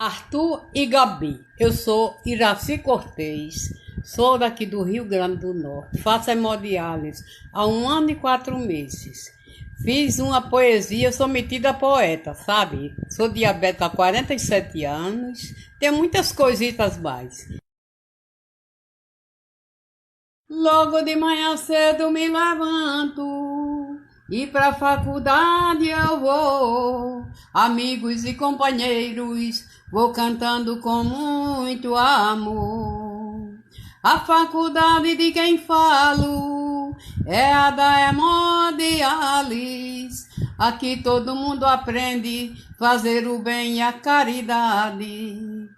Arthur e Gabi, eu sou Iraci Cortez, sou daqui do Rio Grande do Norte, faço hemodiálise há 1 ano e 4 meses. Fiz uma poesia, sou metida poeta, sabe? Sou diabética há 47 anos, tenho muitas coisitas mais. Logo de manhã cedo me levanto e pra faculdade eu vou. Amigos e companheiros, vou cantando com muito amor. A faculdade de quem falo é a da hemodiálise. Aqui todo mundo aprende fazer o bem e a caridade.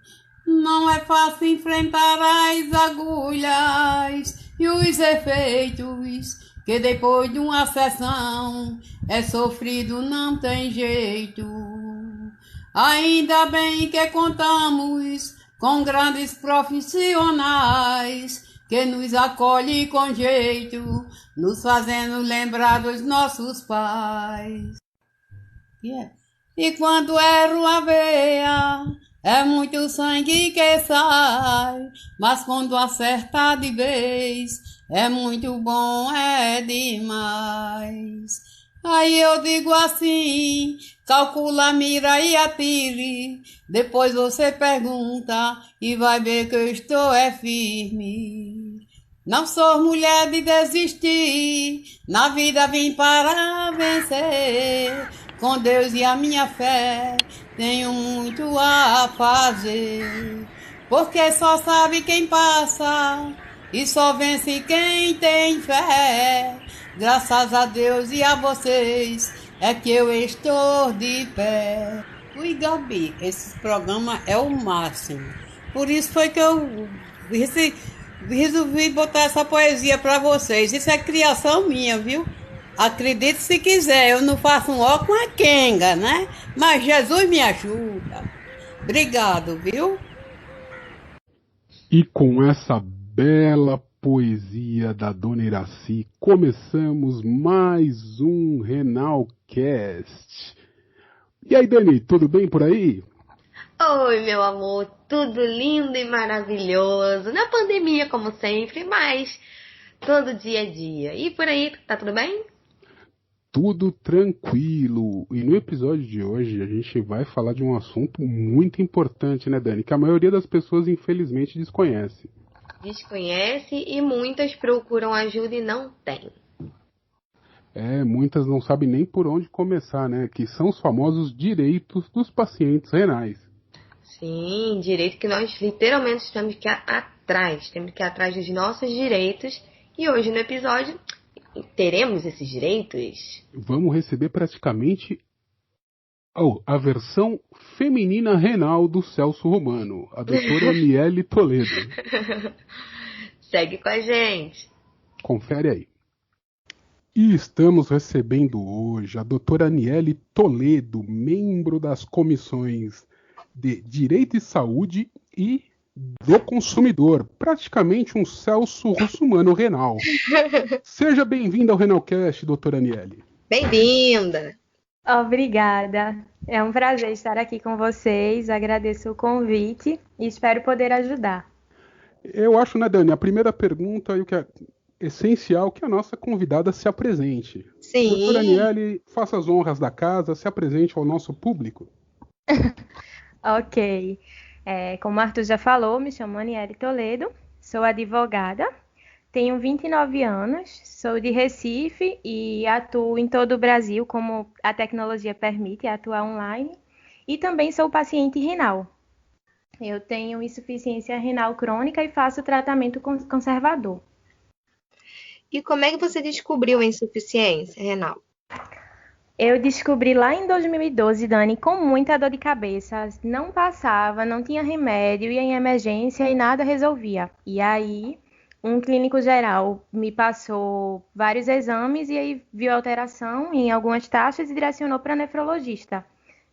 Não é fácil enfrentar as agulhas e os efeitos, que depois de uma sessão é sofrido, não tem jeito. Ainda bem que contamos com grandes profissionais que nos acolhem com jeito, nos fazendo lembrar dos nossos pais. E quando erro a veia, é muito sangue que sai, mas quando acerta de vez, é muito bom, é demais. Aí eu digo assim, calcula, mira e atire, depois você pergunta e vai ver que eu estou firme. Não sou mulher de desistir, na vida vim para vencer. Com Deus e a minha fé, tenho muito a fazer. Porque só sabe quem passa e só vence quem tem fé. Graças a Deus e a vocês é que eu estou de pé. Ui, Gabi, esse programa é o máximo. Por isso foi que eu resolvi botar essa poesia para vocês. Isso é criação minha, viu? Acredite se quiser, eu não faço um ó com a quenga, né? Mas Jesus me ajuda. Obrigado, viu? E com essa bela poesia da Dona Iraci, começamos mais um Renalcast. E aí, Dani, tudo bem por aí? Oi, meu amor, tudo lindo e maravilhoso. Na pandemia, como sempre, mas todo dia a dia. E por aí, tá tudo bem? Tudo tranquilo. E no episódio de hoje a gente vai falar de um assunto muito importante, né, Dani? Que a maioria das pessoas infelizmente desconhece. Desconhece e muitas procuram ajuda e não tem. Muitas não sabem nem por onde começar, né? Que são os famosos direitos dos pacientes renais. Sim, direito que nós literalmente temos que ir atrás. Temos que ir atrás dos nossos direitos. E hoje no episódio teremos esses direitos? Vamos receber praticamente a versão feminina renal do Celso Romano, a doutora Aniele Toledo. Segue com a gente. Confere aí. E estamos recebendo hoje a doutora Aniele Toledo, membro das comissões de Direito e Saúde e do Consumidor, praticamente um Celso Russomano renal. Seja bem-vinda ao Renalcast, doutora Aniele. Bem-vinda. Obrigada. É um prazer estar aqui com vocês, agradeço o convite e espero poder ajudar. Eu acho, né, Dani, a primeira pergunta e o que é essencial que a nossa convidada se apresente. Sim. Doutora Aniele, faça as honras da casa, se apresente ao nosso público. Ok. Como o Arthur já falou, me chamo Aniele Toledo, sou advogada, tenho 29 anos, sou de Recife e atuo em todo o Brasil, como a tecnologia permite atuar online, e também sou paciente renal. Eu tenho insuficiência renal crônica e faço tratamento conservador. E como é que você descobriu a insuficiência renal? Eu descobri lá em 2012, Dani, com muita dor de cabeça. Não passava, não tinha remédio, ia em emergência e nada resolvia. E aí, um clínico geral me passou vários exames e aí viu alteração em algumas taxas e direcionou para nefrologista.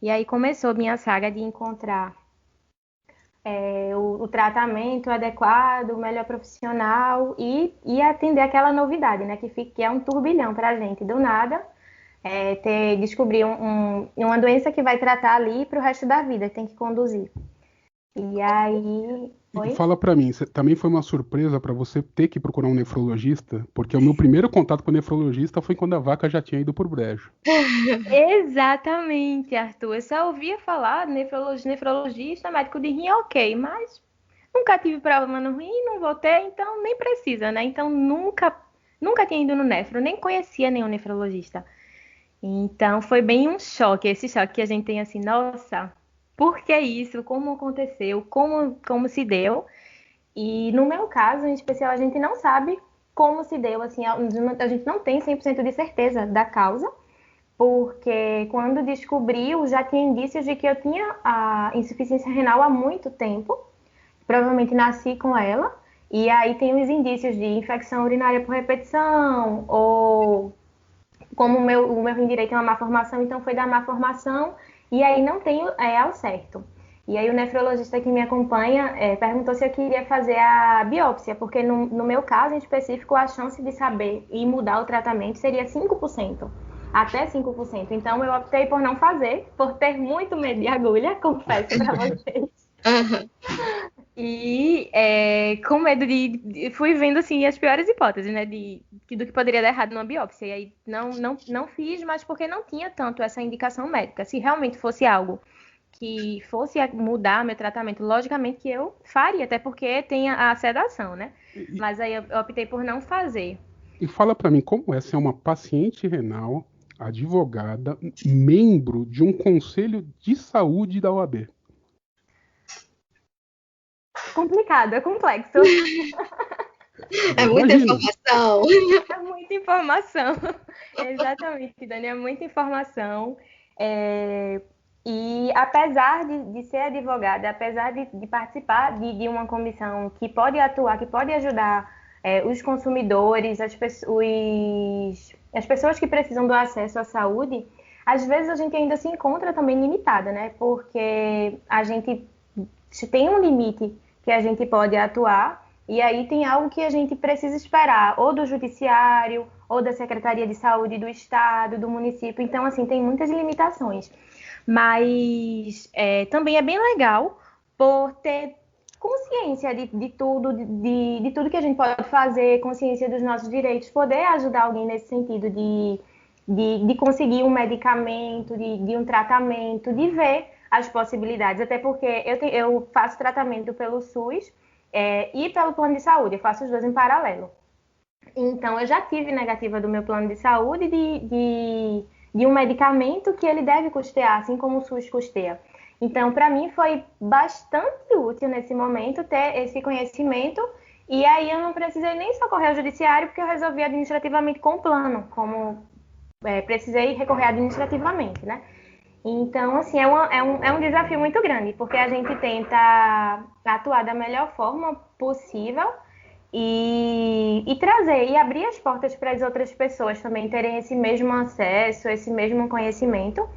E aí começou a minha saga de encontrar o tratamento adequado, o melhor profissional e atender aquela novidade, né? Que é um turbilhão para a gente, do nada. Descobrir uma doença que vai tratar ali para o resto da vida, tem que conduzir. E aí. E Oi? fala pra mim, também foi uma surpresa pra você ter que procurar um nefrologista? Porque o meu primeiro contato com o nefrologista foi quando a vaca já tinha ido por brejo. Exatamente, Arthur. Eu só ouvia falar nefrologista, médico de rim, ok, mas nunca tive problema no rim, não vou ter, então nem precisa, né? Então nunca tinha ido no nefro, nem conhecia nenhum nefrologista. Então foi bem um choque, esse choque que a gente tem assim, nossa, por que isso? Como aconteceu? Como se deu? E no meu caso, em especial, a gente não sabe como se deu, assim, a gente não tem 100% de certeza da causa, porque quando descobriu, já tinha indícios de que eu tinha a insuficiência renal há muito tempo, provavelmente nasci com ela, e aí tem os indícios de infecção urinária por repetição, ou como o meu rim direito é uma má formação, então foi da má formação, e aí não tenho ao certo. E aí o nefrologista que me acompanha perguntou se eu queria fazer a biópsia, porque no meu caso em específico a chance de saber e mudar o tratamento seria 5%, até 5%. Então eu optei por não fazer, por ter muito medo de agulha, confesso para vocês. Aham. E com medo fui vendo assim as piores hipóteses, né? Do que poderia dar errado numa biópsia. E aí não fiz, mas porque não tinha tanto essa indicação médica. Se realmente fosse algo que fosse mudar meu tratamento, logicamente que eu faria, até porque tem a sedação, né? E, Mas aí eu optei por não fazer. e fala pra mim, como é ser uma paciente renal, advogada, membro de um conselho de saúde da OAB? Complicado, é complexo. É Eu muita imagino. informação. É muita informação. Exatamente, Dani, é muita informação. É, E apesar de ser advogada, apesar de participar de uma comissão que pode atuar, que pode ajudar os consumidores, as pessoas que precisam do acesso à saúde, às vezes a gente ainda se encontra também limitada, né? Porque a gente tem um limite que a gente pode atuar, e aí tem algo que a gente precisa esperar, ou do judiciário, ou da Secretaria de Saúde do Estado, do município. Então, assim, tem muitas limitações. Mas também é bem legal por ter consciência de tudo, de tudo que a gente pode fazer, consciência dos nossos direitos, poder ajudar alguém nesse sentido de conseguir um medicamento, de um tratamento, de ver as possibilidades. Até porque eu faço tratamento pelo SUS e pelo plano de saúde, eu faço os dois em paralelo. Então, eu já tive negativa do meu plano de saúde de um medicamento que ele deve custear, assim como o SUS custeia. Então, para mim, foi bastante útil nesse momento ter esse conhecimento. E aí, eu não precisei nem socorrer ao judiciário, porque eu resolvi administrativamente com o plano, como precisei recorrer administrativamente, né? Então, assim, é um desafio muito grande, porque a gente tenta atuar da melhor forma possível e trazer e abrir as portas para as outras pessoas também terem esse mesmo acesso, esse mesmo conhecimento.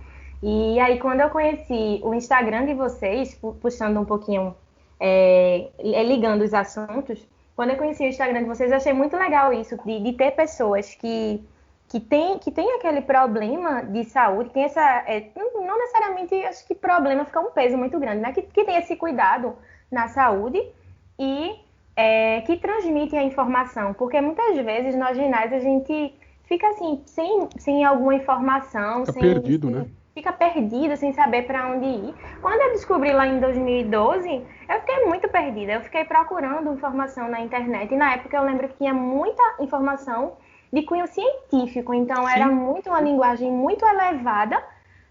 E aí, quando eu conheci o Instagram de vocês, puxando um pouquinho, ligando os assuntos, quando eu conheci o Instagram de vocês, eu achei muito legal isso, de ter pessoas que tem aquele problema de saúde, tem não necessariamente, acho que problema fica um peso muito grande, né? Que tem esse cuidado na saúde e que transmite a informação, porque muitas vezes nós renais a gente fica assim, sem alguma informação, Fica perdido, né? fica perdido, sem saber para onde ir. Quando eu descobri lá em 2012, eu fiquei muito perdida, eu fiquei procurando informação na internet, e na época eu lembro que tinha muita informação de cunho científico, então era Sim. muito uma linguagem muito elevada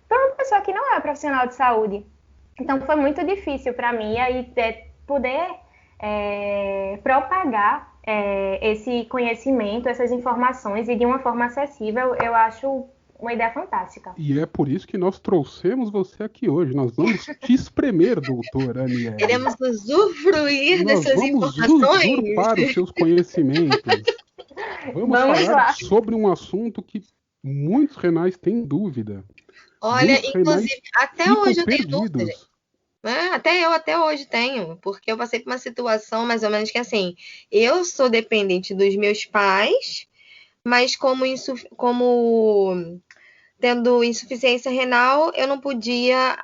para uma pessoa que não é profissional de saúde. Então foi muito difícil para mim aí poder propagar esse conhecimento, essas informações e de uma forma acessível, eu acho uma ideia fantástica. E é por isso que nós trouxemos você aqui hoje. Nós vamos te espremer, doutora Aniele. Queremos usufruir Nós dessas vamos informações. usurpar os seus conhecimentos. Vamos Vamos falar lá. sobre um assunto que muitos renais têm dúvida. Olha, Muitos renais inclusive, até ficam hoje eu tenho dúvida. perdidos. Até hoje tenho, porque eu passei por uma situação mais ou menos que assim, eu sou dependente dos meus pais, mas como tendo insuficiência renal, eu não podia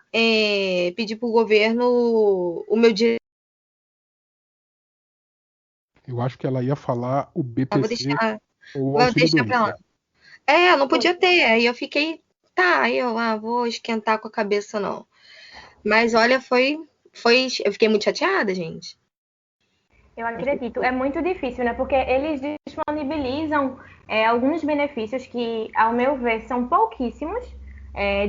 pedir para o governo o meu direito. Eu acho que ela ia falar o Vou BPC deixar, ou o vou auxílio deixar para lá. doença. Eu não podia ter. Aí eu fiquei, aí eu vou esquentar com a cabeça, não. Mas olha, eu fiquei muito chateada, gente. Eu acredito. É muito difícil, né? Porque eles disponibilizam alguns benefícios que, ao meu ver, são pouquíssimos,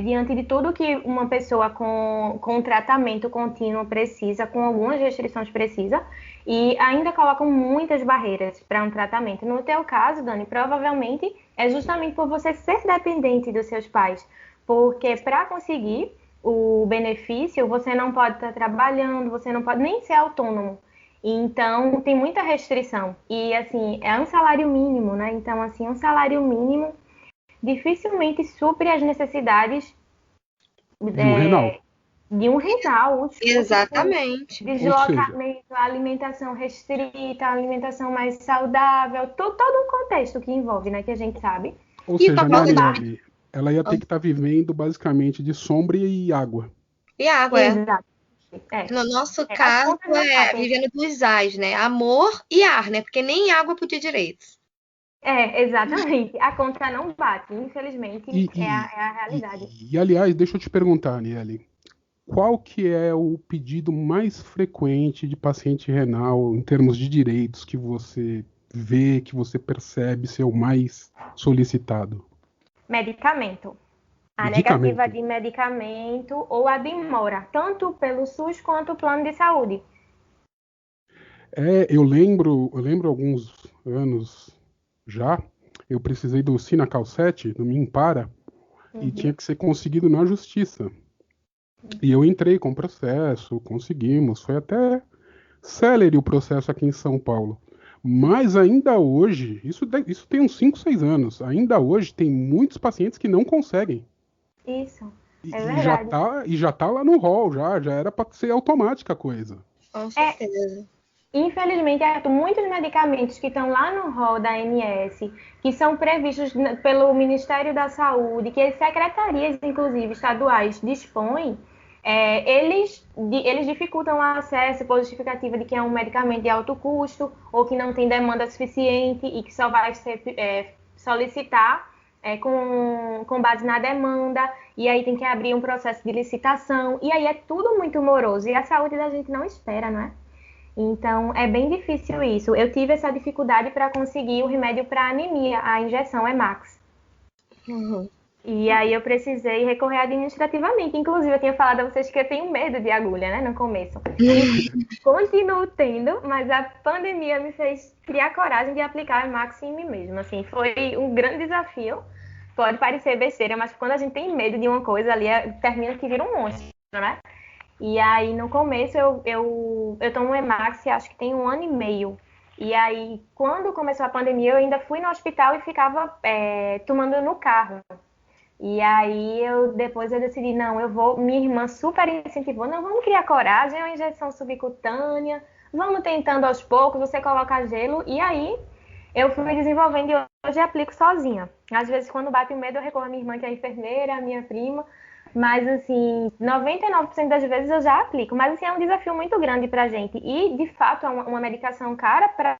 diante de tudo que uma pessoa com tratamento contínuo precisa, com algumas restrições precisa, e ainda colocam muitas barreiras para um tratamento. No teu caso, Dani, provavelmente é justamente por você ser dependente dos seus pais, porque para conseguir o benefício, você não pode estar trabalhando, você não pode nem ser autônomo. Então, tem muita restrição. E, assim, é um salário mínimo, né? Então, assim, um salário mínimo dificilmente supre as necessidades De um renal. de um renal. Exatamente. Ou seja, Deslocamento, alimentação restrita, alimentação mais saudável, todo um contexto que envolve, né? Que a gente sabe. ou E com seja, a né, falta de Aniele? Ela ia ter que estar vivendo basicamente de sombra e água. e água, Exato. No nosso As caso, contas não batem. vivendo dos ais, né? Amor e ar, né? Porque nem água podia direito. Exatamente. A conta não bate, infelizmente, é a realidade. Aliás, deixa eu te perguntar, Aniele. Qual que é o pedido mais frequente de paciente renal em termos de direitos que você vê, que você percebe ser o mais solicitado? Medicamento. A Medicamento. negativa de medicamento ou a demora, tanto pelo SUS quanto o plano de saúde. Eu lembro alguns anos já, eu precisei do Sinacal 7, do Minpara, e tinha que ser conseguido na justiça. E eu entrei com o processo, conseguimos, foi até célere o processo aqui em São Paulo. Mas ainda hoje, isso tem uns 5, 6 anos, ainda hoje tem muitos pacientes que não conseguem. Isso, E, é e já verdade. tá, e já tá lá no hall, já era para ser automática a coisa. Com certeza. Infelizmente, Arthur, muitos medicamentos que estão lá no rol da ANS, que são previstos pelo Ministério da Saúde, que as secretarias, inclusive, estaduais, dispõem, eles dificultam o acesso por justificativa de que é um medicamento de alto custo ou que não tem demanda suficiente e que só vai ser solicitar com base na demanda, e aí tem que abrir um processo de licitação, e aí é tudo muito moroso, e a saúde da gente não espera, não é? Então, é bem difícil isso. Eu tive essa dificuldade para conseguir o remédio para anemia, a injeção Emax. Uhum. E aí eu precisei recorrer administrativamente. Inclusive, eu tinha falado a vocês que eu tenho medo de agulha, né, no começo. E continuo tendo, mas a pandemia me fez criar coragem de aplicar Emax em mim mesma. Assim, foi um grande desafio. Pode parecer besteira, mas quando a gente tem medo de uma coisa ali, termina que vira um monstro, né? E aí, no começo, eu tomo Emax, acho que tem 1 ano e meio. E aí, quando começou a pandemia, eu ainda fui no hospital e ficava tomando no carro. E aí, depois eu decidi, não, eu vou... Minha irmã super incentivou, não, vamos criar coragem, é uma injeção subcutânea, vamos tentando aos poucos, você coloca gelo. E aí, eu fui desenvolvendo e hoje aplico sozinha. Às vezes, quando bate o medo, eu recorro à minha irmã, que é enfermeira, a minha prima. Mas, assim, 99% das vezes eu já aplico. Mas, assim, é um desafio muito grande pra gente. E, de fato, é uma medicação cara para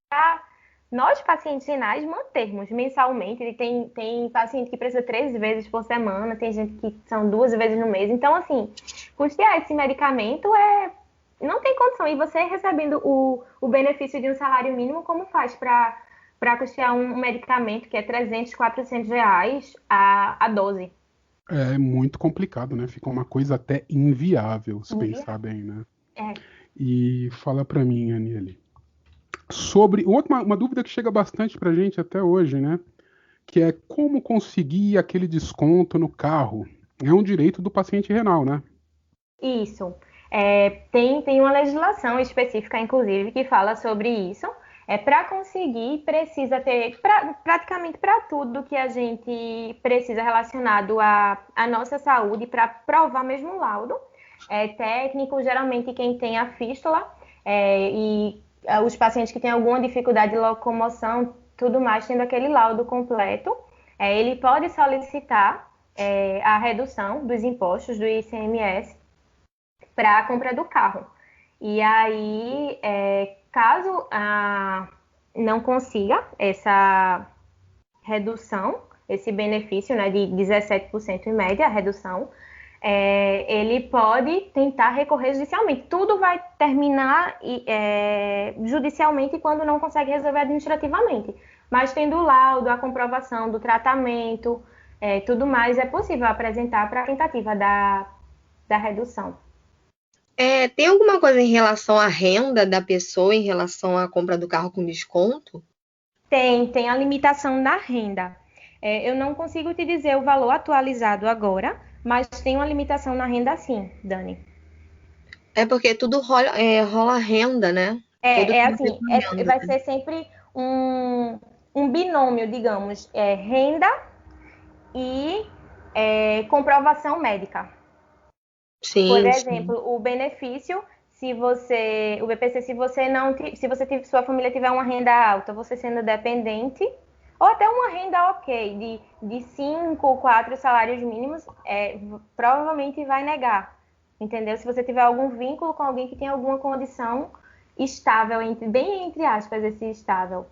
nós, pacientes renais, mantermos mensalmente. E tem paciente que precisa 3 vezes por semana, tem gente que são 2 vezes no mês. Então, assim, custear esse medicamento não tem condição. E você recebendo o benefício de um salário mínimo, como faz para custear um medicamento que é 300, 400 reais a dose? É muito complicado, né? Fica uma coisa até inviável, se pensar bem, né? E fala pra mim, Aniele, sobre uma dúvida que chega bastante pra gente até hoje, né? Que é como conseguir aquele desconto no carro. É um direito do paciente renal, né? Isso. Tem uma legislação específica, inclusive, que fala sobre isso. Para conseguir, precisa ter praticamente para tudo que a gente precisa relacionado à nossa saúde, para provar mesmo o laudo. Técnico, geralmente quem tem a fístula e os pacientes que têm alguma dificuldade de locomoção, tudo mais, tendo aquele laudo completo, ele pode solicitar a redução dos impostos do ICMS para a compra do carro. E aí, caso não consiga essa redução, esse benefício, né, de 17% em média, a redução, ele pode tentar recorrer judicialmente. Tudo vai terminar judicialmente quando não consegue resolver administrativamente. Mas tendo o laudo, a comprovação do tratamento, tudo mais, é possível apresentar para a tentativa da redução. Tem alguma coisa em relação à renda da pessoa, em relação à compra do carro com desconto? Tem a limitação da renda. Eu não consigo te dizer o valor atualizado agora, mas tem uma limitação na renda sim, Dani. É porque tudo rola renda, né? Assim, vai ser sempre um binômio, digamos, renda e comprovação médica. Sim, Por exemplo, o benefício, o BPC, se sua família tiver uma renda alta, você sendo dependente, ou até uma renda ok, de 5, 4 salários mínimos, provavelmente vai negar, entendeu? Se você tiver algum vínculo com alguém que tem alguma condição estável, bem entre aspas, esse estável.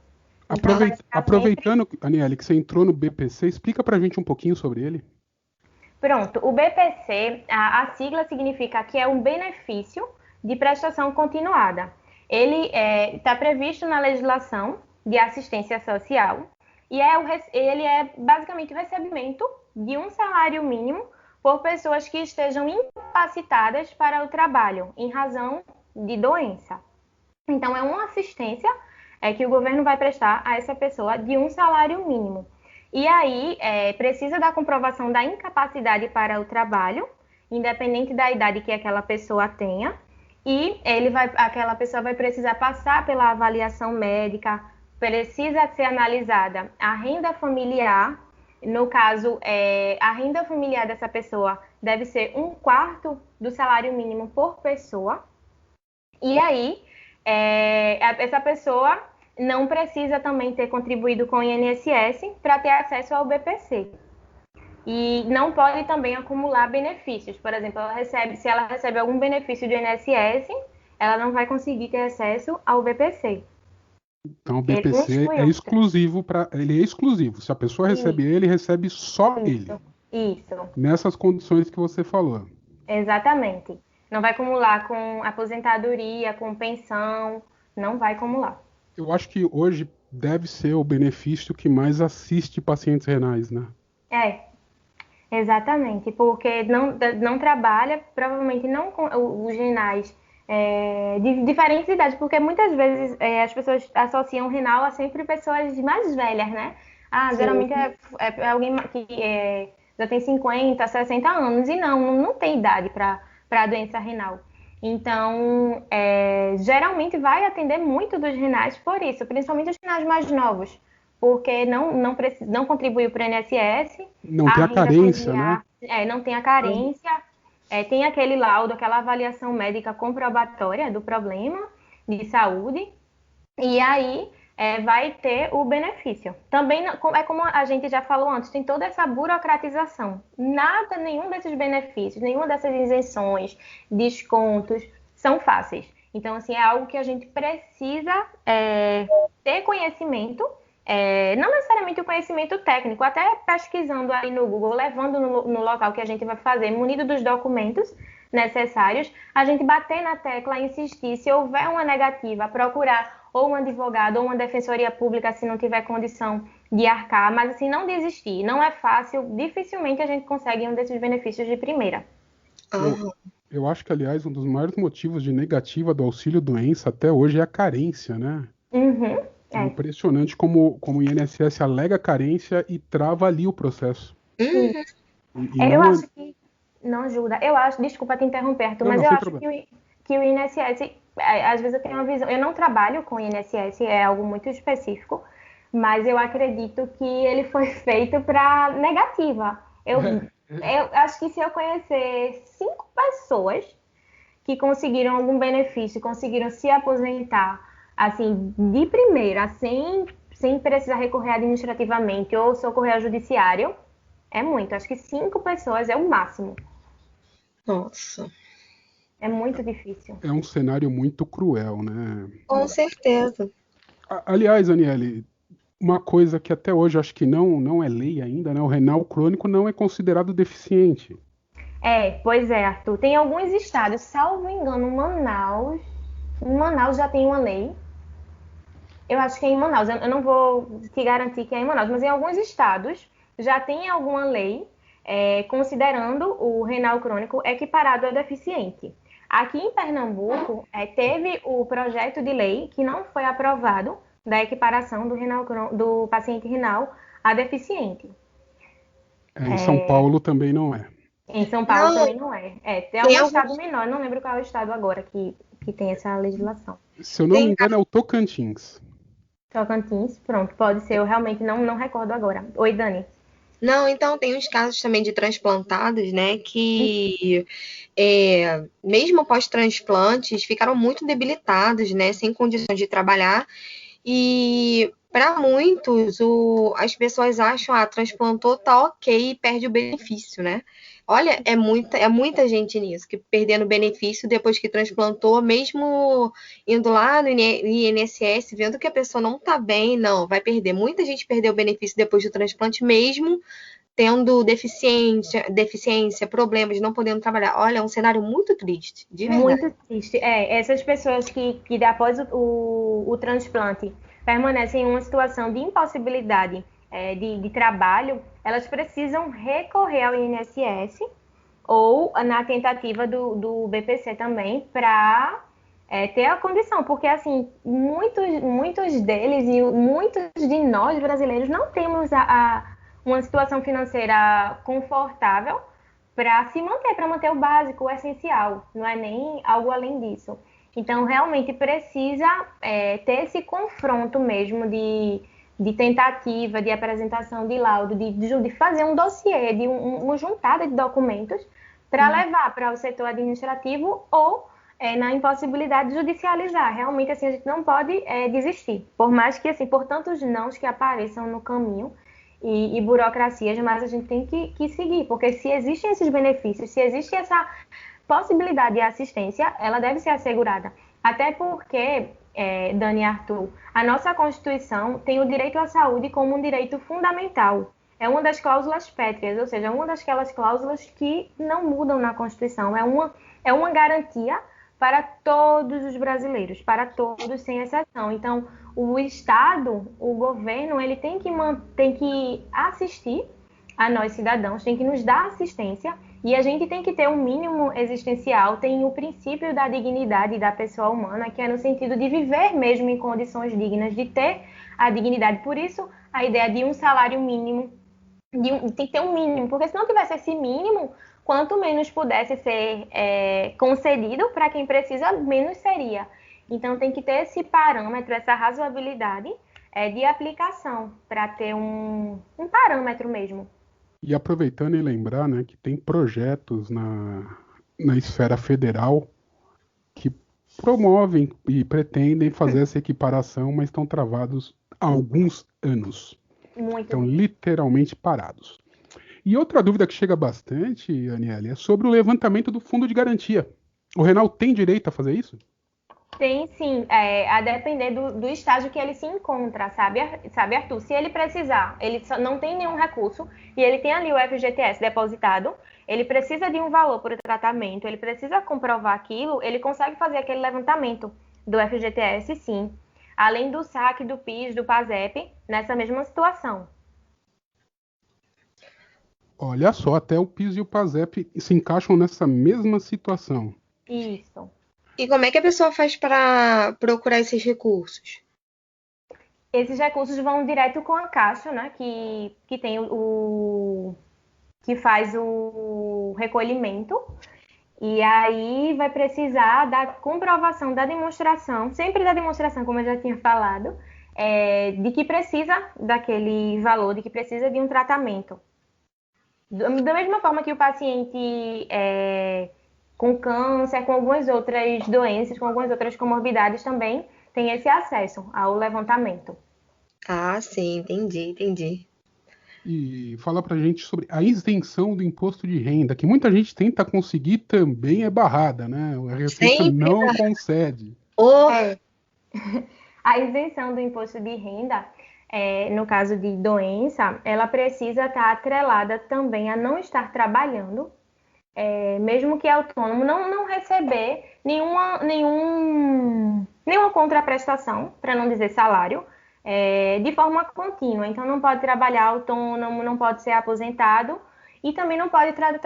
Aproveitando, Aniele, que você entrou no BPC, explica pra gente um pouquinho sobre ele. Pronto, o BPC, a sigla significa que é um benefício de prestação continuada. Ele está previsto na legislação de assistência social e ele é basicamente o recebimento de um salário mínimo por pessoas que estejam incapacitadas para o trabalho em razão de doença. Então, é uma assistência que o governo vai prestar a essa pessoa de um salário mínimo. E aí, precisa da comprovação da incapacidade para o trabalho, independente da idade que aquela pessoa tenha, e aquela pessoa vai precisar passar pela avaliação médica, precisa ser analisada a renda familiar. No caso, a renda familiar dessa pessoa deve ser 1/4 do salário mínimo por pessoa. E aí, essa pessoa não precisa também ter contribuído com o INSS para ter acesso ao BPC. E não pode também acumular benefícios. Por exemplo, se ela recebe algum benefício do INSS, ela não vai conseguir ter acesso ao BPC. Então o BPC é exclusivo ele é exclusivo. Se a pessoa recebe ele, recebe só ele. Isso. Nessas condições que você falou. Exatamente. Não vai acumular com aposentadoria, com pensão, não vai acumular. Eu acho que hoje deve ser o benefício que mais assiste pacientes renais, né? Exatamente, porque não trabalha, provavelmente não com os renais de diferentes idades, porque muitas vezes as pessoas associam renal a sempre pessoas mais velhas, né? Geralmente é alguém que já tem 50, 60 anos, e não tem idade para a doença renal. Então, geralmente vai atender muito dos renais por isso, principalmente os renais mais novos, porque não contribuiu para o INSS. Não tem a carência, familiar, né? Não tem a carência, tem aquele laudo, aquela avaliação médica comprobatória do problema de saúde, e aí vai ter o benefício. Também, como a gente já falou antes, tem toda essa burocratização. Nenhum desses benefícios, nenhuma dessas isenções, descontos, são fáceis. Então, assim, é algo que a gente precisa ter conhecimento, não necessariamente o conhecimento técnico, até pesquisando aí no Google, levando no local que a gente vai fazer, munido dos documentos necessários, a gente bater na tecla, insistir, se houver uma negativa, procurar ou um advogado ou uma defensoria pública se não tiver condição de arcar, mas assim, não desistir. Não é fácil, dificilmente a gente consegue um desses benefícios de primeira. Eu acho que, aliás, um dos maiores motivos de negativa do auxílio-doença até hoje é a carência, né? É impressionante como o INSS alega carência e trava ali o processo. Eu acho que não ajuda. Desculpa te interromper, Arthur, mas eu acho que o INSS, às vezes eu tenho uma visão, eu não trabalho com o INSS, é algo muito específico, mas eu acredito que ele foi feito para negativa. Eu acho que se eu conhecer 5 pessoas que conseguiram algum benefício, conseguiram se aposentar, assim, de primeira, sem precisar recorrer administrativamente ou socorrer ao judiciário, É muito, acho que 5 pessoas é o máximo. Nossa, É muito difícil. É um cenário muito cruel, né? com certeza. Aliás, Aniele, uma coisa que até hoje acho que não é lei ainda, né? O renal crônico não é considerado deficiente. Pois é, Arthur. Tem alguns estados, salvo engano, Manaus. Em Manaus já tem uma lei. Eu acho que é em Manaus. Eu não vou te garantir que é em Manaus, mas em alguns estados já tem alguma lei considerando o renal crônico equiparado ao deficiente. Aqui em Pernambuco, teve o projeto de lei que não foi aprovado da equiparação do paciente renal a deficiente. Em São Paulo também não é. Em São Paulo Não, também não é. Tem tem algum estado alguns, menor, não lembro qual é o estado agora que tem essa legislação. Se eu não me tem, engano, é o Tocantins. Tocantins, pronto, pode ser, eu realmente não recordo agora. Oi, Dani. não, então tem uns casos também de transplantados, né, que mesmo pós-transplantes ficaram muito debilitados, né, sem condições de trabalhar. E para muitos, as pessoas acham, transplantou, tá ok, e perde o benefício, né? Olha, é muita gente nisso, que perdendo o benefício depois que transplantou, mesmo indo lá no INSS, vendo que a pessoa não tá bem, não, vai perder. Muita gente perdeu o benefício depois do transplante, mesmo tendo deficiência, problemas, não podendo trabalhar. Olha, é um cenário muito triste, de verdade. Muito triste. Essas pessoas que após o transplante permanecem em uma situação de impossibilidade de trabalho, elas precisam recorrer ao INSS ou na tentativa do BPC também para ter a condição, porque assim, muitos deles e muitos de nós brasileiros não temos uma situação financeira confortável para se manter, para manter o básico, o essencial, não é nem algo além disso. Então, realmente precisa ter esse confronto mesmo de tentativa, de apresentação de laudo, de fazer um dossiê, de uma juntada de documentos para levar para o setor administrativo ou na impossibilidade de judicializar. Realmente, assim, a gente não pode desistir. Por mais que, assim, por tantos nãos que apareçam no caminho e burocracias, mas a gente tem que seguir, porque se existem esses benefícios, se existe essa possibilidade de assistência, ela deve ser assegurada. Até porque, Dani e Arthur, a nossa Constituição tem o direito à saúde como um direito fundamental. É uma das cláusulas pétreas, ou seja, uma daquelas cláusulas que não mudam na Constituição. É uma garantia para todos os brasileiros, para todos sem exceção. Então, o Estado, o governo, ele tem que assistir a nós cidadãos, tem que nos dar assistência e a gente tem que ter um mínimo existencial, tem o princípio da dignidade da pessoa humana, que é no sentido de viver mesmo em condições dignas, de ter a dignidade. Por isso, a ideia de um salário mínimo, tem que ter um mínimo, porque se não tivesse esse mínimo, quanto menos pudesse ser concedido para quem precisa, menos seria. Então, tem que ter esse parâmetro, essa razoabilidade de aplicação, para ter um parâmetro mesmo. E aproveitando e lembrar, né, que tem projetos na esfera federal que promovem e pretendem fazer essa equiparação, mas estão travados há alguns anos. Muito. Estão literalmente parados. E outra dúvida que chega bastante, Aniele, é sobre o levantamento do fundo de garantia. O Renal tem direito a fazer isso? Tem sim, a depender do estágio que ele se encontra, sabe, Arthur? Se ele precisar, ele não tem nenhum recurso e ele tem ali o FGTS depositado, ele precisa de um valor por tratamento, ele precisa comprovar aquilo, ele consegue fazer aquele levantamento do FGTS, sim. Além do saque, do PIS, do PASEP, nessa mesma situação. Olha só, até o PIS e o PASEP se encaixam nessa mesma situação. Isso. E como é que a pessoa faz para procurar esses recursos? Esses recursos vão direto com a Caixa, né, que tem que faz o recolhimento. E aí vai precisar da comprovação da demonstração, sempre da demonstração, como eu já tinha falado, de que precisa daquele valor, de que precisa de um tratamento. Da mesma forma que o paciente com câncer, com algumas outras doenças, com algumas outras comorbidades também, tem esse acesso ao levantamento. Ah, sim, entendi. e fala pra gente sobre a isenção do imposto de renda, que muita gente tenta conseguir, também é barrada, né? A Receita Sempre. não concede. Oh, É, a isenção do imposto de renda, no caso de doença, ela precisa estar atrelada também a não estar trabalhando, mesmo que autônomo, não receber nenhuma contraprestação, para não dizer salário, de forma contínua. Então, não pode trabalhar autônomo, não pode ser aposentado e também não pode estar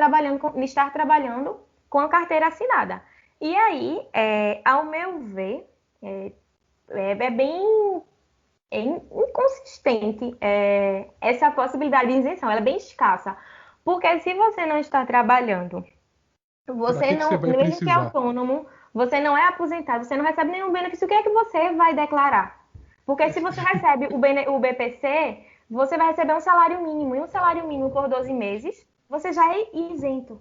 trabalhando com a carteira assinada. E aí, ao meu ver, é bem inconsistente essa possibilidade de isenção, ela é bem escassa. Porque se você não está trabalhando, Para você que você não, vai mesmo que é precisar? autônomo, você não é aposentado, você não recebe nenhum benefício, o que é que você vai declarar? Porque se você recebe o BPC, você vai receber um salário mínimo, e um salário mínimo por 12 meses, você já é isento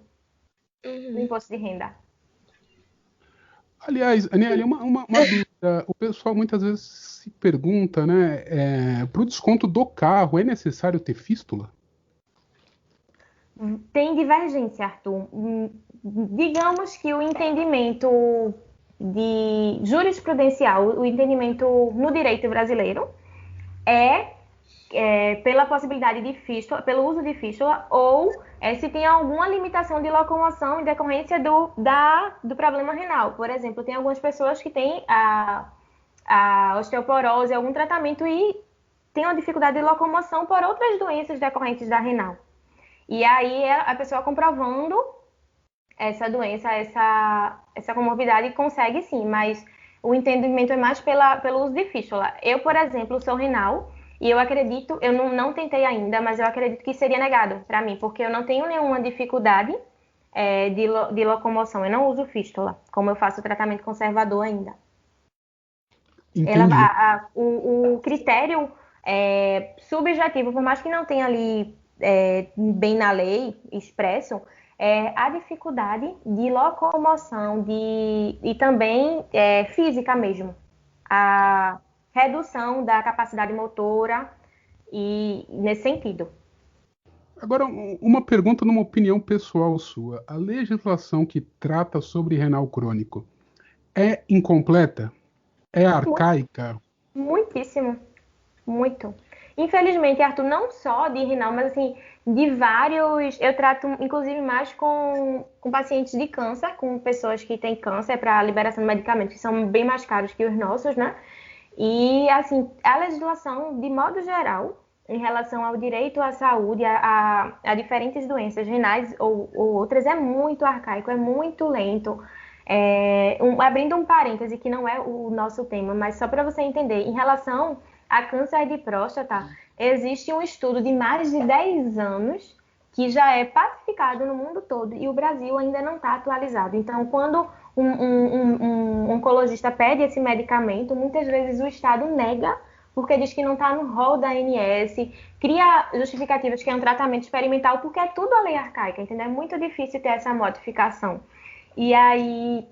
do imposto de renda. Aliás, Aniele, uma dúvida. O pessoal muitas vezes se pergunta, né? Para o desconto do carro, é necessário ter fístula? Tem divergência, Arthur. Digamos que o entendimento jurisprudencial, o entendimento no direito brasileiro, pela possibilidade de fístula, pelo uso de fístula, ou se tem alguma limitação de locomoção em decorrência do problema renal. Por exemplo, tem algumas pessoas que têm a osteoporose, algum tratamento e tem uma dificuldade de locomoção por outras doenças decorrentes da renal. E aí a pessoa comprovando essa doença, essa comorbidade, consegue sim, mas o entendimento é mais pelo uso de fístula. Eu, por exemplo, sou renal e eu acredito, eu não tentei ainda, mas eu acredito que seria negado para mim, porque eu não tenho nenhuma dificuldade de locomoção, eu não uso fístula, como eu faço tratamento conservador ainda. Entendi. O critério subjetivo, por mais que não tenha ali bem na lei expresso, a dificuldade de locomoção e também física mesmo. A redução da capacidade motora e nesse sentido. Agora, uma pergunta numa opinião pessoal sua. A legislação que trata sobre renal crônico é incompleta? É arcaica? Muitíssimo. Muito. Infelizmente, Arthur, não só de renal, mas assim, de vários. Eu trato, inclusive, mais com pacientes de câncer, com pessoas que têm câncer para liberação de medicamentos, que são bem mais caros que os nossos, né? E, assim, a legislação, de modo geral, em relação ao direito à saúde, a diferentes doenças renais ou outras, é muito arcaico, é muito lento. Abrindo um parêntese, que não é o nosso tema, mas só para você entender, em relação a câncer de próstata, existe um estudo de mais de 10 anos que já é pacificado no mundo todo e o Brasil ainda não está atualizado. Então, quando um oncologista pede esse medicamento, muitas vezes o Estado nega porque diz que não está no rol da ANS, cria justificativas que é um tratamento experimental, porque é tudo a lei arcaica, entendeu? É muito difícil ter essa modificação. E aí,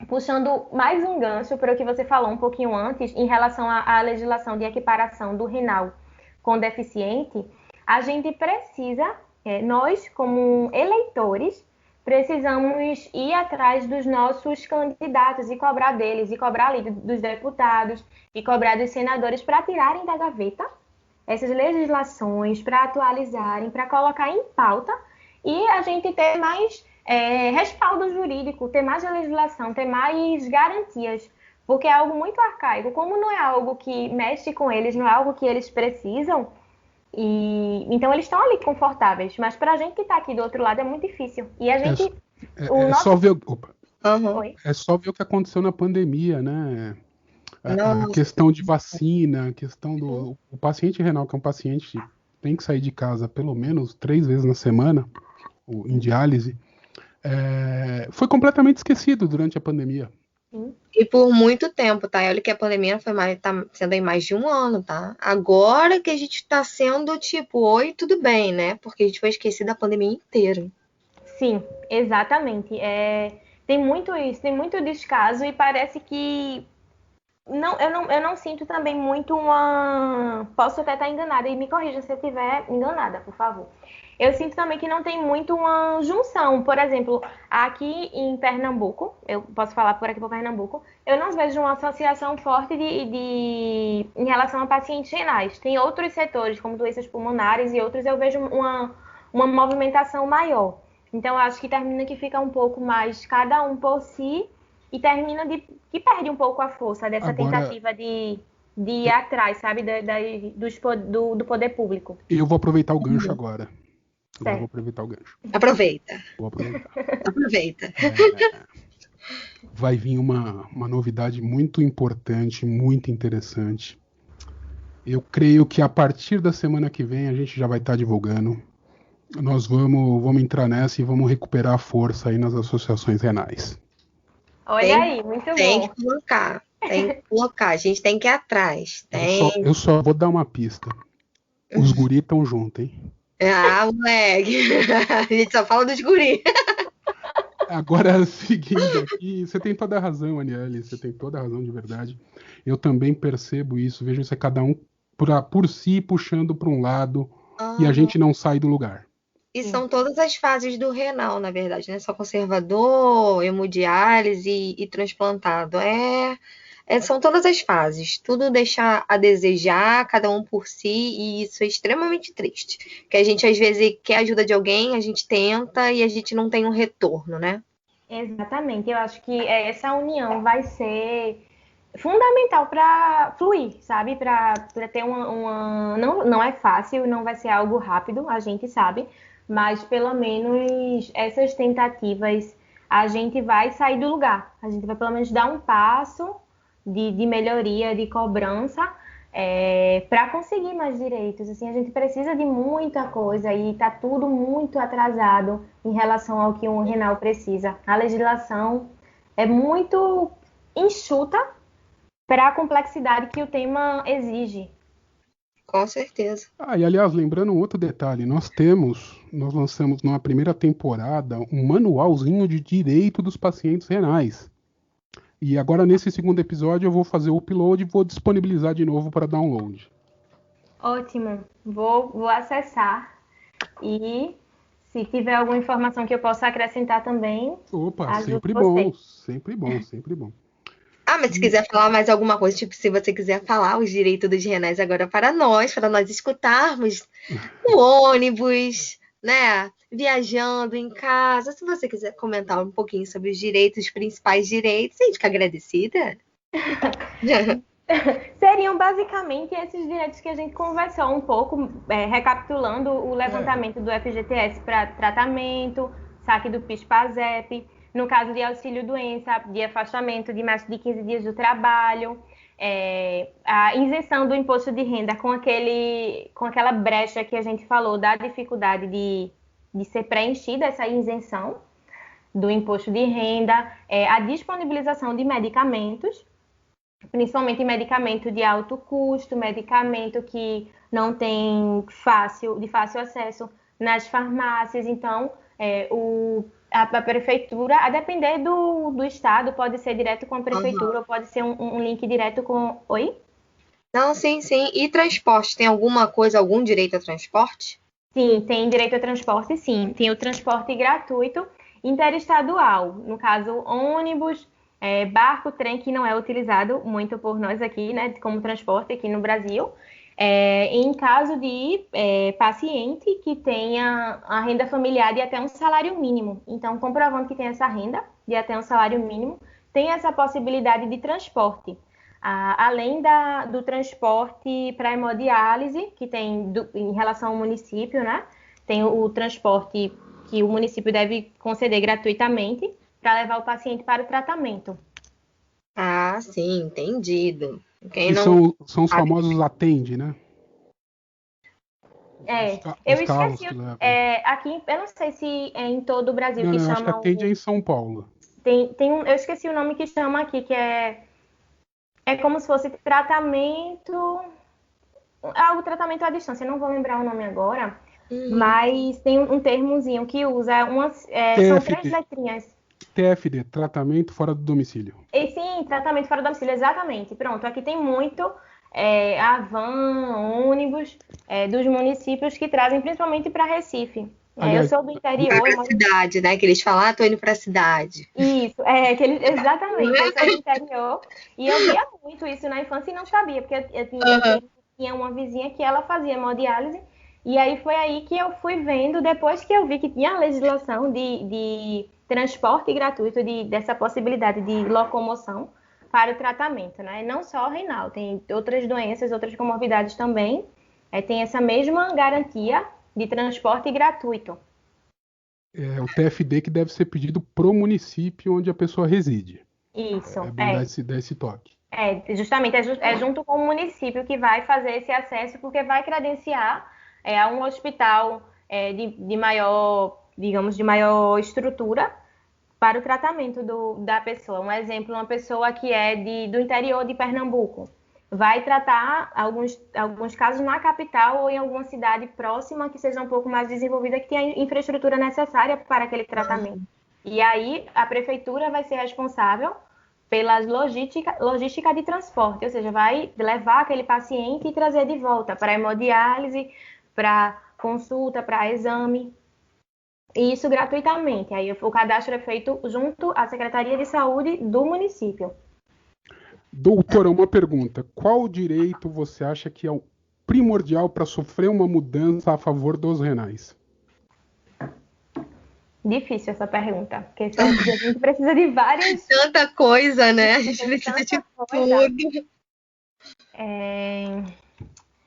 puxando mais um gancho para o que você falou um pouquinho antes, em relação à legislação de equiparação do renal com deficiente, a gente precisa, nós como eleitores, precisamos ir atrás dos nossos candidatos e cobrar deles, e cobrar ali dos deputados, e cobrar dos senadores para tirarem da gaveta essas legislações, para atualizarem, para colocar em pauta e a gente ter mais respaldo jurídico, ter mais legislação, ter mais garantias, porque é algo muito arcaico. Como não é algo que mexe com eles, não é algo que eles precisam, então eles estão ali confortáveis, mas para a gente que está aqui do outro lado é muito difícil. E a gente... Só ver, Oi? é só ver o que aconteceu na pandemia, né? A Nossa. questão de vacina, a questão do o paciente renal, que é um paciente que tem que sair de casa pelo menos 3 vezes na semana, em diálise, foi completamente esquecido durante a pandemia. E por muito tempo, tá? Olha que a pandemia tá sendo aí mais de um ano, tá? Agora que a gente tá sendo tipo, oi, tudo bem, né? Porque a gente foi esquecido da pandemia inteira. Sim, exatamente. Tem muito isso, tem muito descaso e parece que eu não sinto também muito uma... Posso até estar enganada, e me corrija se eu estiver enganada, por favor. Eu sinto também que não tem muito uma junção. Por exemplo, aqui em Pernambuco, eu posso falar por aqui por Pernambuco, eu não vejo uma associação forte em relação a pacientes renais. Tem outros setores, como doenças pulmonares e outros, eu vejo uma movimentação maior. Então, eu acho que termina que fica um pouco mais cada um por si e termina que perde um pouco a força dessa Agora, tentativa de ir atrás, sabe, do poder público. eu vou aproveitar o gancho agora. Agora eu vou Certo. aproveitar o gancho. Aproveita. Vou aproveitar. Aproveita. Vai vir uma novidade muito importante, muito interessante. Eu creio que a partir da semana que vem a gente já vai estar divulgando. Nós vamos entrar nessa e vamos recuperar a força aí nas associações renais. Olha aí, muito Tem bom. que colocar. Tem que colocar. A gente tem que ir atrás. Eu só vou dar uma pista. Os guri estão juntos, hein? Ah, moleque. A gente só fala dos guri. Agora, seguindo aqui, você tem toda a razão, Aniele, você tem toda a razão de verdade. Eu também percebo isso, vejo isso, é cada um por si puxando para um lado e a gente não sai do lugar. E são todas as fases do renal, na verdade, né? Só conservador, hemodiálise e transplantado. São todas as fases. Tudo deixa a desejar, cada um por si, e isso é extremamente triste. Que a gente, às vezes, quer a ajuda de alguém, a gente tenta e a gente não tem um retorno, né? Exatamente. Eu acho que essa união vai ser fundamental para fluir, sabe? Para ter não é fácil, não vai ser algo rápido, a gente sabe, mas pelo menos essas tentativas a gente vai sair do lugar. A gente vai pelo menos dar um passo de melhoria, de cobrança, para conseguir mais direitos. Assim, a gente precisa de muita coisa e está tudo muito atrasado em relação ao que um renal precisa. A legislação é muito enxuta para a complexidade que o tema exige. Com certeza. E aliás, lembrando um outro detalhe, nós lançamos na primeira temporada um manualzinho de direito dos pacientes renais. E agora nesse segundo episódio eu vou fazer o upload e vou disponibilizar de novo para download. Ótimo, vou acessar e se tiver alguma informação que eu possa acrescentar também. Opa, sempre bom, sempre bom, sempre bom. Mas se quiser falar mais alguma coisa, tipo, se você quiser falar os direitos dos renais agora para nós escutarmos no ônibus, né? Viajando em casa. Se você quiser comentar um pouquinho sobre os direitos, os principais direitos, a gente fica agradecida. Seriam basicamente esses direitos que a gente conversou um pouco, recapitulando o levantamento do FGTS para tratamento, saque do PIS/PASEP, no caso de auxílio-doença, de afastamento de mais de 15 dias do trabalho, a isenção do imposto de renda com aquela brecha que a gente falou da dificuldade de ser preenchida essa isenção do imposto de renda, a disponibilização de medicamentos, principalmente medicamento de alto custo, medicamento que não tem de fácil acesso nas farmácias. Então, a prefeitura, a depender do estado, pode ser direto com a prefeitura, ou pode ser um link direto com... Oi? Não, sim. E transporte? Tem alguma coisa, algum direito a transporte? Sim, tem direito a transporte, sim. Tem o transporte gratuito interestadual, no caso, ônibus, barco, trem, que não é utilizado muito por nós aqui, né, como transporte aqui no Brasil. Em caso de paciente que tenha a renda familiar de até um salário mínimo. Então, comprovando que tem essa renda de até um salário mínimo, tem essa possibilidade de transporte. Além do transporte para hemodiálise, que tem em relação ao município, né? Tem o transporte que o município deve conceder gratuitamente para levar o paciente para o tratamento. Sim, entendido. São os famosos atende, né? Eu esqueci. Aqui, eu não sei se é em todo o Brasil que chama. Acho que atende em São Paulo. Eu esqueci o nome que chama aqui, que é como se fosse tratamento. O tratamento à distância, eu não vou lembrar o nome agora, mas tem um termozinho que usa são 3 letrinhas. TFD, tratamento fora do domicílio. E sim, tratamento fora do domicílio, exatamente. Pronto, aqui tem muito a van, ônibus dos municípios que trazem principalmente para Recife. Eu sou do interior. Vai pra cidade, né? Que eles falam, tô indo pra cidade. Isso, exatamente. Eu sou do interior e eu via muito isso na infância e não sabia, porque eu tinha uma vizinha que ela fazia hemodiálise. E aí foi aí que eu fui vendo, depois que eu vi que tinha a legislação de transporte gratuito, dessa possibilidade de locomoção para o tratamento, né? Não só renal, tem outras doenças, outras comorbidades também, tem essa mesma garantia de transporte gratuito. É o TFD que deve ser pedido pro município onde a pessoa reside. Isso, É bom dar esse toque. Justamente, junto com o município que vai fazer esse acesso, porque vai credenciar a um hospital de maior, digamos, de maior estrutura para o tratamento da pessoa. Um exemplo, uma pessoa que é do interior de Pernambuco, vai tratar alguns casos na capital ou em alguma cidade próxima que seja um pouco mais desenvolvida, que tenha a infraestrutura necessária para aquele tratamento. E aí a prefeitura vai ser responsável pela logística de transporte, ou seja, vai levar aquele paciente e trazer de volta para hemodiálise, para consulta, para exame, e isso gratuitamente. Aí o cadastro é feito junto à Secretaria de Saúde do município. Doutora, uma pergunta. Qual direito você acha que é o primordial para sofrer uma mudança a favor dos renais? Difícil essa pergunta, porque a gente precisa de várias... Tanta coisa, né? A gente precisa de tudo.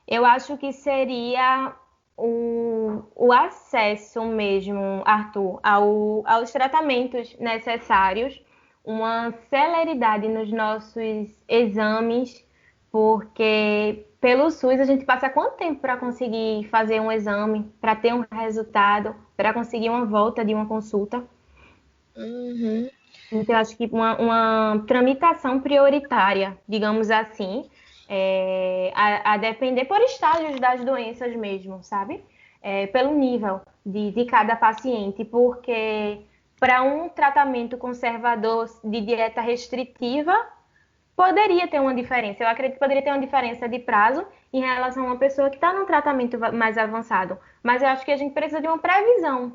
Eu acho que seria o acesso mesmo, Arthur, aos tratamentos necessários, uma celeridade nos nossos exames, porque pelo SUS a gente passa quanto tempo para conseguir fazer um exame, para ter um resultado, para conseguir uma volta de uma consulta? Então, eu acho que uma tramitação prioritária, digamos assim, a depender por estágios das doenças mesmo, sabe? Pelo nível de cada paciente, porque para um tratamento conservador de dieta restritiva, poderia ter uma diferença. Eu acredito que poderia ter uma diferença de prazo em relação a uma pessoa que está num tratamento mais avançado. Mas eu acho que a gente precisa de uma previsão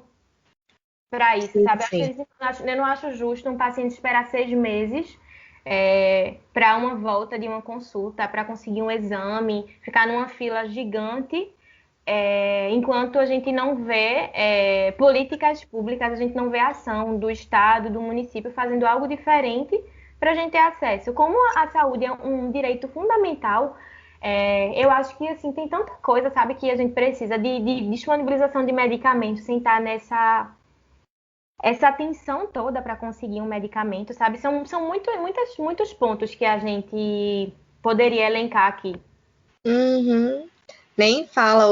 para isso, sabe? Eu não acho justo um paciente esperar 6 meses para uma volta de uma consulta, para conseguir um exame, ficar numa fila gigante, enquanto a gente não vê políticas públicas, a gente não vê ação do Estado, do município fazendo algo diferente para a gente ter acesso. Como a saúde é um direito fundamental, eu acho que assim, tem tanta coisa, sabe, que a gente precisa de disponibilização de medicamentos, sem estar essa atenção toda para conseguir um medicamento, sabe? São muitos pontos que a gente poderia elencar aqui. Nem fala,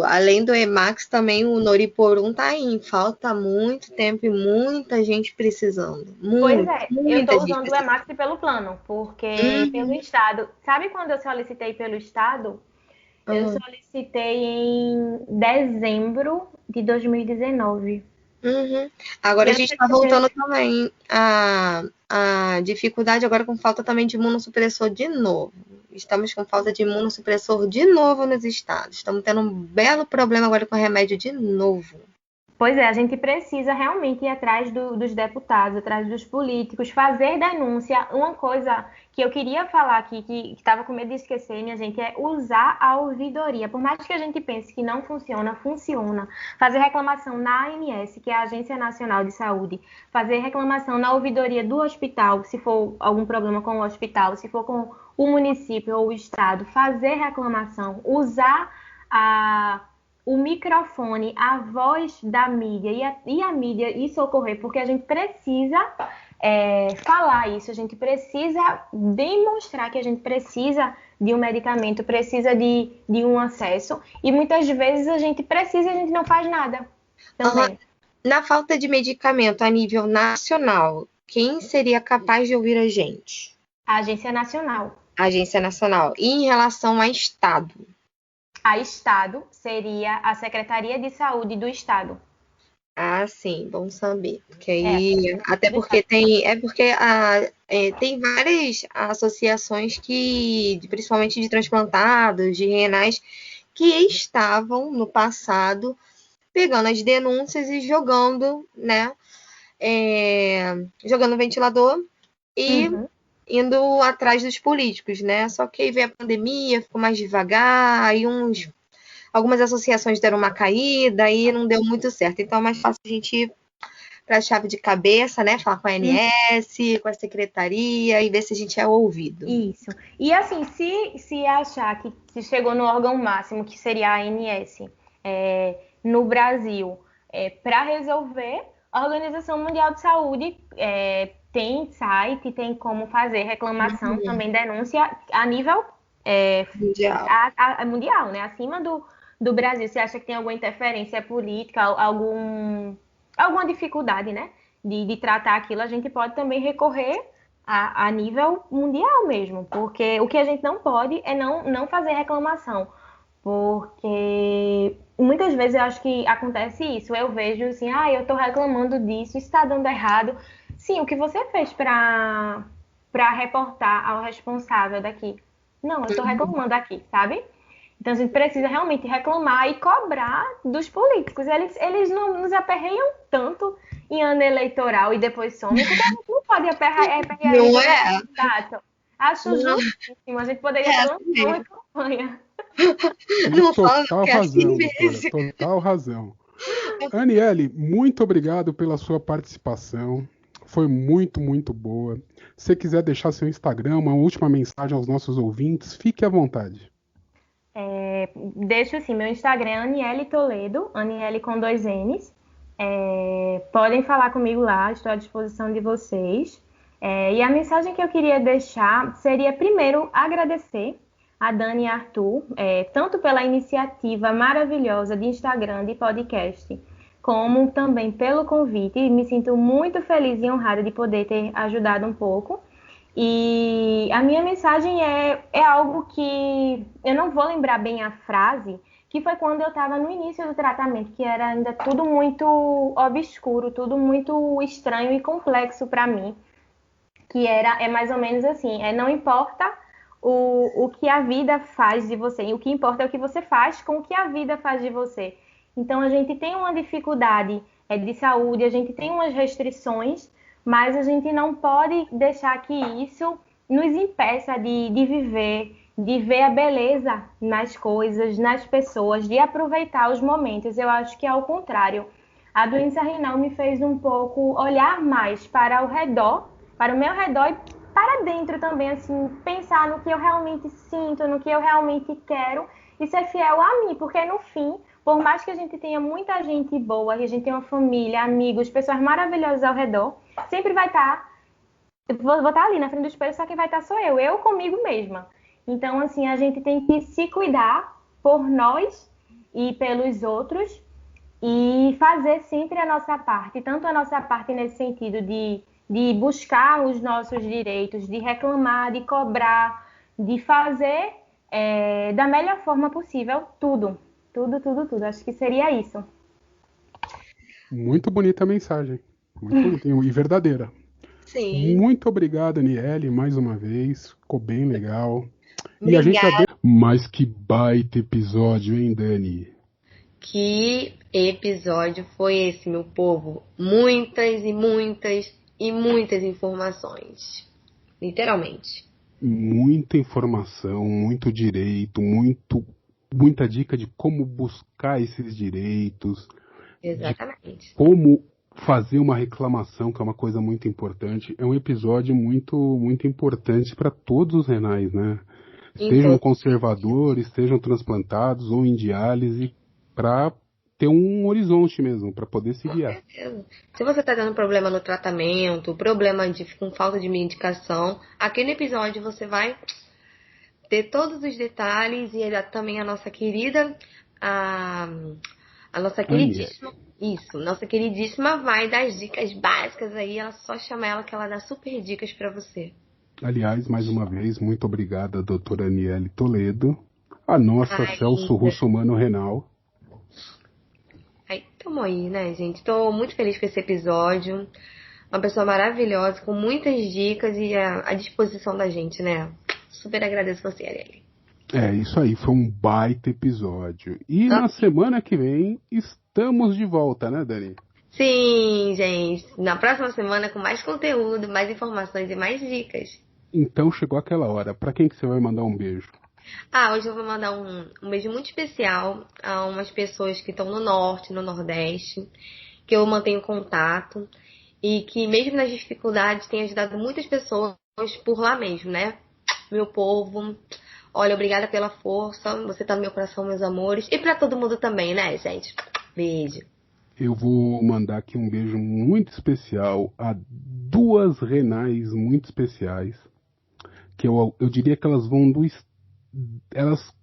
além do Emax, também o Noriporum tá aí em falta há muito tempo e muita gente precisando. Pois é, eu estou usando o Emax pelo plano, porque pelo Estado. Sabe quando eu solicitei pelo Estado? Eu solicitei em dezembro de 2019. Agora a gente está voltando também a dificuldade agora com falta também de imunossupressor de novo. Estamos com falta de imunossupressor de novo nos estados. Estamos tendo um belo problema agora com remédio de novo. Pois é, a gente precisa realmente ir atrás dos deputados, atrás dos políticos, fazer denúncia. Uma coisa que eu queria falar aqui, que estava com medo de esquecer, minha gente, é usar a ouvidoria. Por mais que a gente pense que não funciona, funciona. Fazer reclamação na ANS, que é a Agência Nacional de Saúde. Fazer reclamação na ouvidoria do hospital, se for algum problema com o hospital, se for com o município ou o estado. Fazer reclamação, usar o microfone, a voz da mídia e a mídia e socorrer, porque a gente precisa falar isso, a gente precisa demonstrar que a gente precisa de um medicamento, precisa de um acesso, e muitas vezes a gente precisa e a gente não faz nada também. Na falta de medicamento a nível nacional, quem seria capaz de ouvir a gente? A Agência Nacional. A Agência Nacional. E em relação a Estado? A Estado seria a Secretaria de Saúde do Estado. Ah, sim, bom saber. Porque É, aí, até porque tem várias associações principalmente de transplantados, de renais, que estavam no passado pegando as denúncias e jogando, né? Jogando no ventilador e uhum. indo atrás dos políticos, né? Só que aí veio a pandemia, ficou mais devagar, aí algumas associações deram uma caída, aí não deu muito certo. Então é mais fácil a gente ir para a chave de cabeça, né? Falar com a ANS, com a secretaria e ver se a gente é ouvido. Isso. E assim, se achar que se chegou no órgão máximo, que seria a ANS, no Brasil, para resolver, a Organização Mundial de Saúde tem site, tem como fazer reclamação, também denúncia a nível Mundial. mundial, né? Acima do Brasil. Você acha que tem alguma interferência política, alguma dificuldade, né? De tratar aquilo, a gente pode também recorrer a nível mundial mesmo, porque o que a gente não pode é não fazer reclamação, porque muitas vezes eu acho que acontece isso, eu vejo assim, eu tô reclamando disso, está dando errado. Sim, o que você fez para reportar ao responsável daqui? Não, eu tô reclamando aqui, sabe? Então a gente precisa realmente reclamar e cobrar dos políticos. Eles não nos aperreiam tanto em ano eleitoral e depois somem, porque a gente não pode aperrear eles Não durante é? o mandato. Acho Não justíssimo. A gente poderia é ter assim uma mesmo. campanha. Tem Não fala total que é assim razão, doutora, mesmo. total razão. Aniele, muito obrigado pela sua participação. Foi muito, muito boa. Se você quiser deixar seu Instagram, uma última mensagem aos nossos ouvintes, fique à vontade. Deixo assim, meu Instagram é Aniele Toledo, Aniele com 2 N's. Podem falar comigo lá, estou à disposição de vocês. E a mensagem que eu queria deixar seria, primeiro, agradecer a Dani e a Arthur, tanto pela iniciativa maravilhosa de Instagram, de podcast, como também pelo convite. Me sinto muito feliz e honrada de poder ter ajudado um pouco. E a minha mensagem é algo que eu não vou lembrar bem a frase, que foi quando eu estava no início do tratamento, que era ainda tudo muito obscuro, tudo muito estranho e complexo para mim, que é mais ou menos assim, não importa o que a vida faz de você, o que importa é o que você faz com o que a vida faz de você. Então a gente tem uma dificuldade de saúde, a gente tem umas restrições, mas a gente não pode deixar que isso nos impeça de viver, de ver a beleza nas coisas, nas pessoas, de aproveitar os momentos. Eu acho que é ao contrário. A doença renal me fez um pouco olhar mais para o redor, para o meu redor e para dentro também, assim, pensar no que eu realmente sinto, no que eu realmente quero e ser fiel a mim, porque no fim, por mais que a gente tenha muita gente boa, que a gente tenha uma família, amigos, pessoas maravilhosas ao redor, sempre vai estar, vou estar ali na frente do espelho, só quem vai estar sou eu comigo mesma. Então, assim, a gente tem que se cuidar por nós e pelos outros e fazer sempre a nossa parte, tanto a nossa parte nesse sentido de buscar os nossos direitos, de reclamar, de cobrar, de fazer da melhor forma possível tudo. Tudo, tudo, tudo. Acho que seria isso. Muito bonita a mensagem. Muito bonita e verdadeira. Sim. Muito obrigado, Aniele, mais uma vez. Ficou bem legal. E a gente já Obrigada. deu. Mas que baita episódio, hein, Dani? Que episódio foi esse, meu povo? Muitas e muitas e muitas informações. Literalmente. Muita informação, muito direito, muita dica de como buscar esses direitos, de Exatamente. como fazer uma reclamação, que é uma coisa muito importante. É um episódio muito, muito importante para todos os renais, né? Sejam Então, conservadores, sejam transplantados ou em diálise, para ter um horizonte mesmo, para poder se guiar. se você está tendo problema no tratamento, problema com falta de medicação, aqui no episódio você vai ter todos os detalhes e também a nossa querida, a nossa queridíssima, nossa queridíssima vai dar as dicas básicas aí, ela só chama ela que ela dá super dicas para você. Aliás, mais uma vez, muito obrigada, doutora Aniele Toledo, a nossa Celso Russomano Renal. Eita. Tamo aí, né, gente? Tô muito feliz com esse episódio. Uma pessoa maravilhosa, com muitas dicas e à disposição da gente, né? Super agradeço você, Arielle. É, isso aí, foi um baita episódio. E na semana que vem estamos de volta, né, Dani? Sim, gente. Na próxima semana com mais conteúdo, mais informações e mais dicas. Então chegou aquela hora. Pra quem que você vai mandar um beijo? Hoje eu vou mandar um beijo muito especial a umas pessoas que estão no norte, no nordeste, que eu mantenho contato e que mesmo nas dificuldades tem ajudado muitas pessoas por lá mesmo, né? Meu povo, olha, obrigada pela força, você tá no meu coração, meus amores. E pra todo mundo também, né, gente? Beijo. Eu vou mandar aqui um beijo muito especial a duas renais muito especiais, que eu diria que elas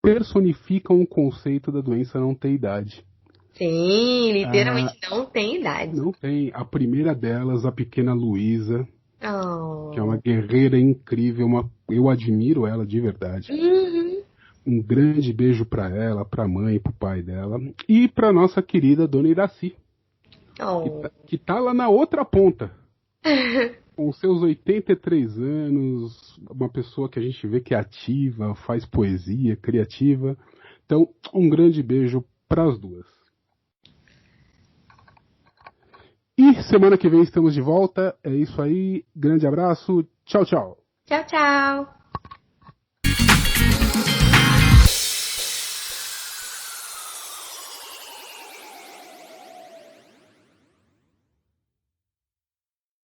personificam o conceito da doença não ter idade. Sim, literalmente não tem idade. Não tem. A primeira delas, a pequena Luísa, que é uma Oh. guerreira incrível, eu admiro ela de verdade. Uhum. Um grande beijo pra ela, pra mãe e pro pai dela. E pra nossa querida Dona Iraci, Oh. que tá lá na outra ponta. Com seus 83 anos, uma pessoa que a gente vê que é ativa, faz poesia, criativa. Então, um grande beijo pras duas. E semana que vem estamos de volta. É isso aí. Grande abraço. Tchau, tchau. Tchau, tchau.